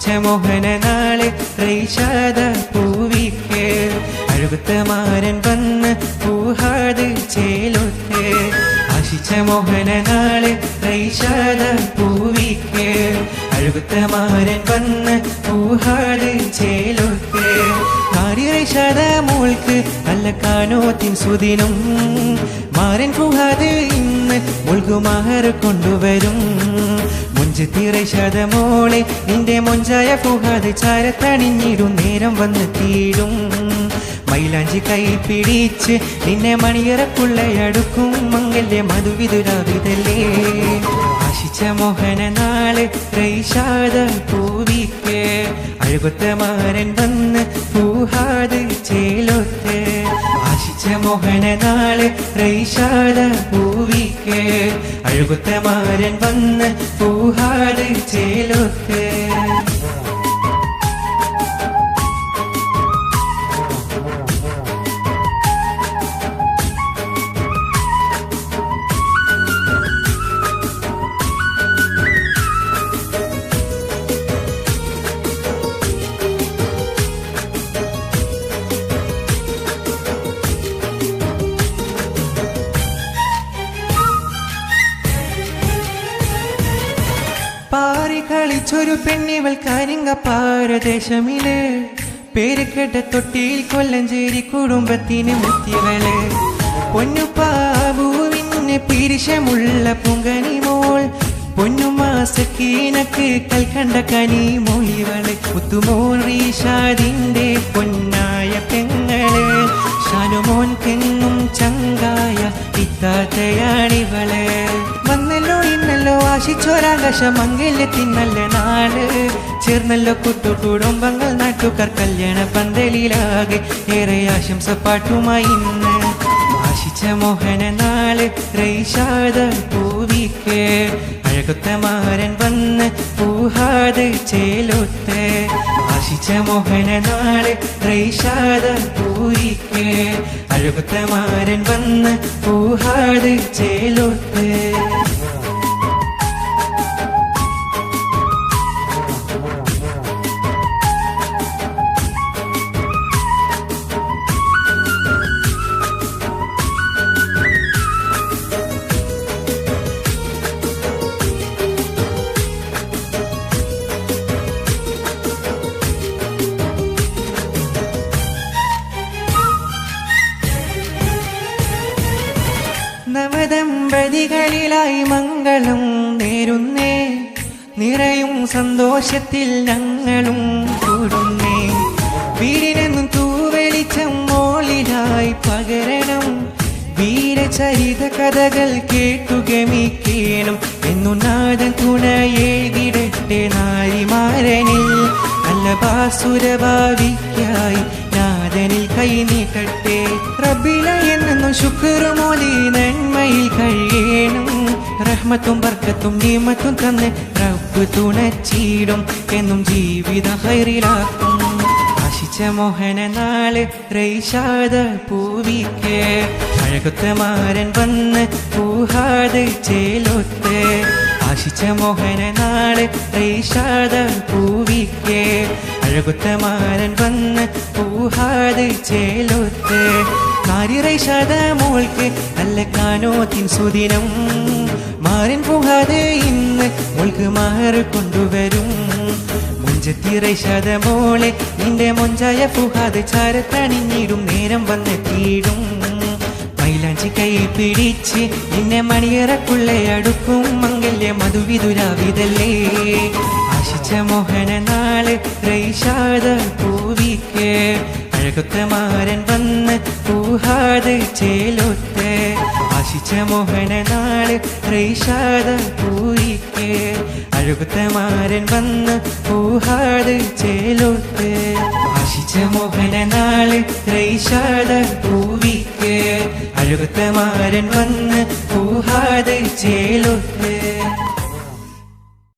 ആശിച്ച മോഹന നാള് റൈഷാദ പൂവിക്ക് അഴുകുത്ത മാരൻ വന്ന് പൂഹാത് ചേലൊത്ത് ആശിച്ച മോഹന നാള് റൈഷാദ പൂവിക്ക് അഴുകുത്ത മാരൻ വന്ന് പൂഹാത് ചേലൊത്ത് റൈഷാദ മോൾക്ക് നല്ല കാനോത്തിൻ സുദിനം മാരൻ പൂഹാത് ഇന്ന് മുൾകുമാർ കൊണ്ടുവരും മുഞ്ചത്തി റൈഷാദ മോളെ നിന്റെ മൊഞ്ചായ പൂഹാത് ചാരത്തണിഞ്ഞിടും നേരം വന്ന് തീരും മൈലാഞ്ചി കൈ പിടിച്ച് നിന്നെ മണിയറക്കുള്ളയടുക്കും മംഗല്യ മധുവിതുരാവിതല്ലേ ആശിച്ച മോഹന നാള് റൈഷാദ പൂവിക്ക് അഴുകുത്ത മാരൻ വന്ന് പൂഹാത് ചേലൊത്ത് ആശിച്ച മോഹന നാള് റൈഷാദ പൂവിക്ക് അഴുകുത്ത മാരൻ വന്ന് പൂഹാത് ചേലൊത്ത് പാറി കളിച്ചൊരു പെണ്ണിവൾ കാരിങ്ക പാരദേശമില് പേര് കേട്ട തൊട്ടിയിൽ കൊല്ലഞ്ചേരി കുടുംബത്തിന് മുത്തിയവള് പൊന്നുപാവുവിന് പിരിശമുള്ള പുങ്കനി മോൾ പൊന്നുമാസക്കീനക്ക് കൽക്കണ്ട കനി മൊഴിവള് മുത്തുമോൻ റീഷാദിന്റെ പൊന്നായ പെങ്ങള് ഷാനുമോൻ തെങ്ങും ചങ്കായ ഇത്താത്തയാണിവള് വന്നല്ലോ ഇന്നല്ലോ ആശിച്ചോരാകാശ മംഗല്യത്തിൻ നല്ല നാട് ചേർന്നല്ലോ കുടുംബങ്ങൾ നാട്ടുകാർ കല്യാണ പന്തലിലാകെ ഏറെ ആശംസ പാട്ടുമായി ഇന്ന് ആശിച്ച മോഹന നാള് റൈഷാദ പൂവിക്ക് അഴകുത്ത മാരൻ വന്ന് പൂഹാത് ചേലൊത്ത് ആശിച്ച മോഹന നാള് റൈഷാദ പൂവിക്ക് അഴകുത്ത മാരൻ വന്ന് പൂഹാത് ചേലൊത്ത് നവദമ്പതികളിലായി മംഗളം നേരുന്നേ നിറയും സന്തോഷത്തിൽ ഞങ്ങളും കൂടുന്നേ വീടിനെന്നും തൂവെളിച്ചം മോളിലായി പകരണം വീരചരിത കഥകൾ കേട്ടു ഗമിക്കണം എന്നു നാദൻ തുണയേകിടട്ടെ നാരിമാരനിൽ നല്ല ബാസുരഭാവിക്കായി നാദനിൽ കൈ നീട്ടട്ടെ റബ്ബില എന്നും ശുക്രുമോദി നന്മയിൽ കഴിയണം റഹ്മത്തും ബർക്കത്തും നിയമത്തും തന്ന് റബ്ബ് തുണച്ചിടും എന്നും ജീവിത ഹൈറിലാക്കും ആശിച്ച മോഹന നാള് റൈഷാദ പൂവിക്ക് അഴകുത്ത മാരൻ വന്ന് പൂഹാത് ചേലൊത്ത് ആശിച്ച മോഹന നാള് റൈഷാദ പൂവിക്ക് അഴകുത്ത മാരൻ വന്ന് പൂഹാത് ചേലൊത്ത് നാരി റൈഷാദ മോൾക്ക് നല്ല കാനോത്തിൻ സുദിനം മാരൻ പൂഹാത് ഇന്ന് മോൾക്ക് മാർ കൊണ്ടുവരും മുഞ്ചത്തി റൈഷാദ മോളെ നിന്റെ മൊഞ്ചായ പൂഹാത് ചാരത്തണിഞ്ഞിടും നേരം വന്ന് തീടും മൈലാഞ്ചി കൈ പിടിച്ച് നിന്നെ മണിയറക്കുള്ളയടുക്കും മംഗല്യ മധുവിതുരാവിതല്ലേ ആശിച്ച മോഹന നാള് റൈഷാദ പൂവിക്ക് അഴകുത്ത മാരൻ വന്ന് പൂഹാത് ചേലൊത്ത് ആശിച്ച മോഹന നാള് റൈഷാദ പൂവിക്ക് അഴകുത്ത മാരൻ വന്ന് പൂഹാത് ചേലൊത്ത് ആശിച്ച മോഹന നാള് റൈഷാദ പൂവിക്ക് അഴകുത്ത മാരൻ വന്ന് പൂഹാത് ചേലൊത്ത്